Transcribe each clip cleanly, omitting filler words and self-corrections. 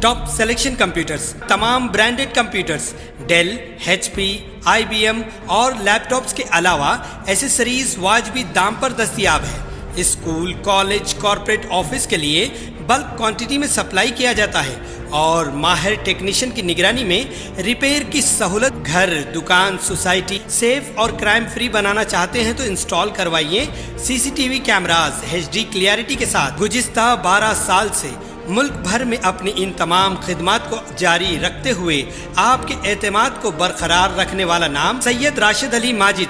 Top selection computers, तमाम branded computers, Dell, HP, IBM और laptops के अलावा एसेसरीज वाजबी दाम पर दस्तयाब है। स्कूल, कॉलेज, कॉर्पोरेट ऑफिस के लिए बल्क क्वांटिटी में सप्लाई किया जाता है और माहिर टेक्नीशियन की निगरानी में रिपेयर की सहूलत। घर, दुकान, सोसाइटी सेफ और क्राइम फ्री बनाना चाहते हैं तो इंस्टॉल करवाइए CCTV कैमरास HD क्लियरिटी के साथ। गुज़िश्ता 12 साल से मुल्क भर में अपनी इन तमाम खिदमात को जारी रखते हुए आपके एतमाद को बरकरार रखने वाला नाम सैयद राशिद अली माजिद।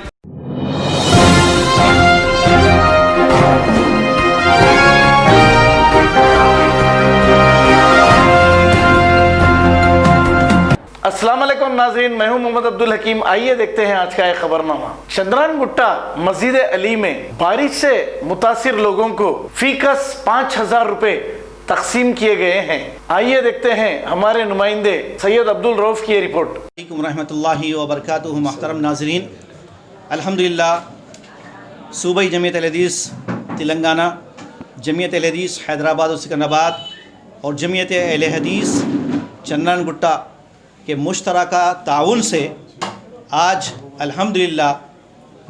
अस्सलाम वालेकुम नाज़रीन, मैं हूं मोहम्मद अब्दुल हकीम। आइए देखते हैं आज का एक खबरनामा। चंद्रान गुट्टा मस्जिद अली में बारिश से मुतासिर लोगों को फीकस 5000 रुपए तकसीम किए गए हैं। आइए देखते हैं हमारे नुमाइंदे सैयद अब्दुल रऊफ की रिपोर्ट। अस्सलाम रहमतुल्लाहि व बरकातुहू। मुहतरम नाज़रीन, अल्हम्दुलिल्लाह सूबाई जमीयत अल-हदीस तेलंगाना, जमीयत अल-हदीस हैदराबाद और सिकंदराबाद और जमीयत अल-हदीस चंद्रान गुट्टा के मुश्तरका ताउन से आज अल्हम्दुलिल्लाह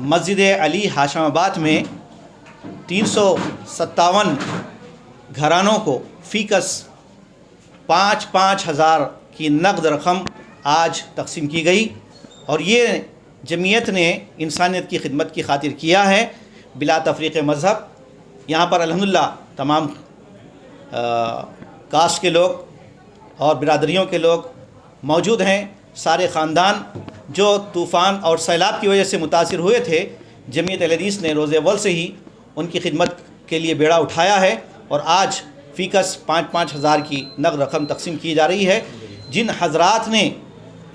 मस्जिद अली हाशमाबाद में 357 घरानों को फ़ीकस 5-5 हज़ार की नकद रकम आज तकसीम की गई और ये जमीयत ने इंसानियत की खिदमत की खातिर किया है बिला तफरीक़ मज़हब। यहाँ पर अल्हम्दुलिल्लाह तमाम कास्ट के लोग और बिरादरियों के लोग मौजूद हैं। सारे ख़ानदान जो तूफ़ान और सैलाब की वजह से मुतासिर हुए थे, जमीयत अल-हदीस ने रोज़े अव्वल से ही उनकी खिदमत के लिए बेड़ा उठाया है और आज फ़ीकस 5-5 हज़ार की नक़द रकम तकसीम की जा रही है। जिन हज़रात ने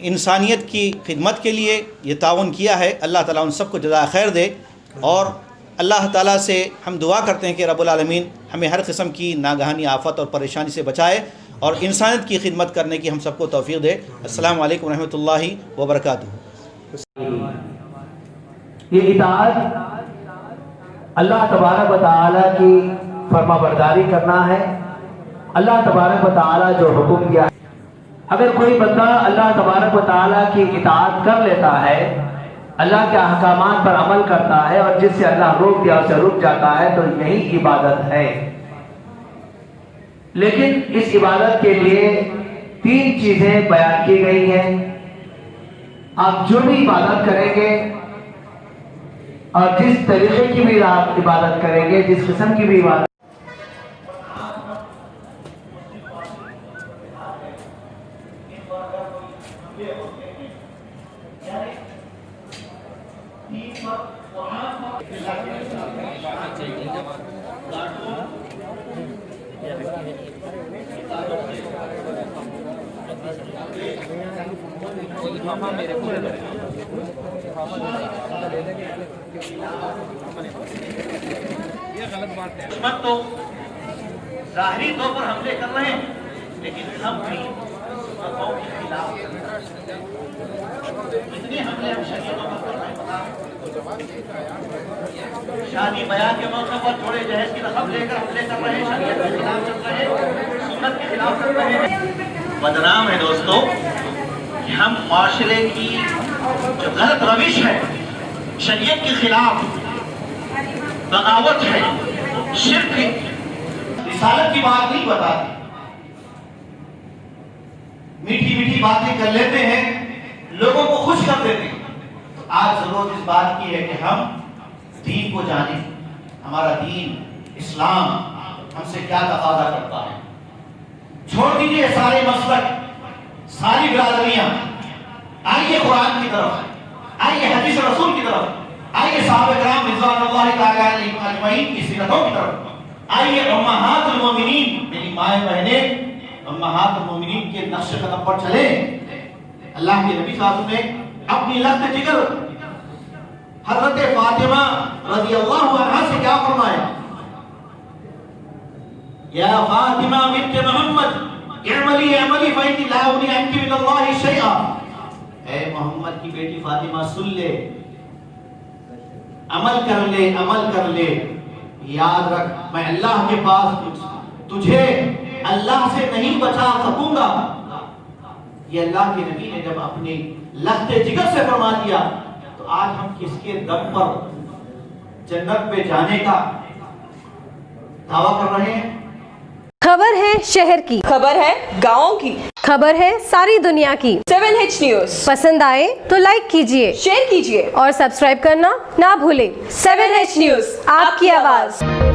इंसानियत की खिदमत के लिए ये ताउन किया है, अल्लाह ताला उन सबको जज़ाए खैर दे और अल्लाह ताला से हम दुआ करते हैं कि रब्बुल आलमीन हमें हर किस्म की नागहानी आफ़त और परेशानी से बचाए और इंसानियत की खिदमत करने की हम सबको तौफ़ीक़ दे। अस्सलामु अलैकुम रहमतुल्लाहि व बरकातुहू। ये इताअत अल्लाह तबारक व तआला की फरमाबरदारी करना है। अल्लाह तबारक व तआला जो हुक्म दिया, अगर कोई बंदा अल्लाह तबारक व तआला की इताअत कर लेता है, अल्लाह के अहकामात पर अमल करता है और जिससे अल्लाह रोक दिया उसे रुक जाता है, तो यही इबादत है। लेकिन इस इबादत के लिए 3 चीजें बयान की गई हैं। आप जो भी इबादत करेंगे और जिस तरीके की भी आप इबादत करेंगे, जिस किस्म की भी इबादत दुश्मन तो ज़ाहिरी तौर पर हमले कर रहे हैं, लेकिन हम भी कौम के खिलाफ इतने हमले हम शरीयतों पर कर रहे हैं। शादी बयान के मौके पर जोड़े जहेज की रकम लेकर हमले कर रहे हैं, शरीयत के खिलाफ चल रहे हैं, सुन्नत के खिलाफ चल रहे हैं। बदनाम है दोस्तों कि हम माशरे की जो गलत रविश है, शरीयत के खिलाफ बगावत है, शिर्क है, रिसालत की बात नहीं बताते, मीठी मीठी बातें कर लेते हैं, लोगों को खुश कर देते हैं। आज जरूरत इस बात की है कि हम दीन को जानें, हमारा दीन इस्लाम हमसे क्या तकाज़ा करता है। छोड़ दीजिए सारे मसलक, सारी बिरादरियां, आइए कुरान की तरफ, आइए हदीस रसूल की तरफ, आइए साहबे किराम रिज़वानुल्लाहि तआला अलैहिम अजमईन की सीरतों की तरफ, आइए उम्महातुल मोमिनीन, मेरी माएँ बहनें, उम्महातुल मोमिनीन के नक्श कदम पर चले। अल्लाह के नबी सल्लल्लाहु अलैहि वसल्लम ने अपनी लफ्ज़ जिगर हज़रत फातिमा रज़ियल्लाहु अन्हा से क्या फरमाया? या फातिमा बिन्त मोहम्मद इअमली अमली फइन्नी ला उगनी अन्की मिनल्लाहि शैआ। ऐ मोहम्मद की बेटी फातिमा सुन ले, अमल कर ले, याद रख मैं अल्लाह के पास तुझे अल्लाह से नहीं बचा सकूंगा, ये अल्लाह के नबी ने जब अपने लख्ते जिगर से फरमा दिया, तो आज हम किसके दम पर जन्नत पे जाने का दावा कर रहे हैं? खबर है शहर की, खबर है गाँव की, खबर है सारी दुनिया की। 7H न्यूज पसंद आए तो लाइक कीजिए, शेयर कीजिए और सब्सक्राइब करना ना भूलें। 7H न्यूज, आपकी आवाज।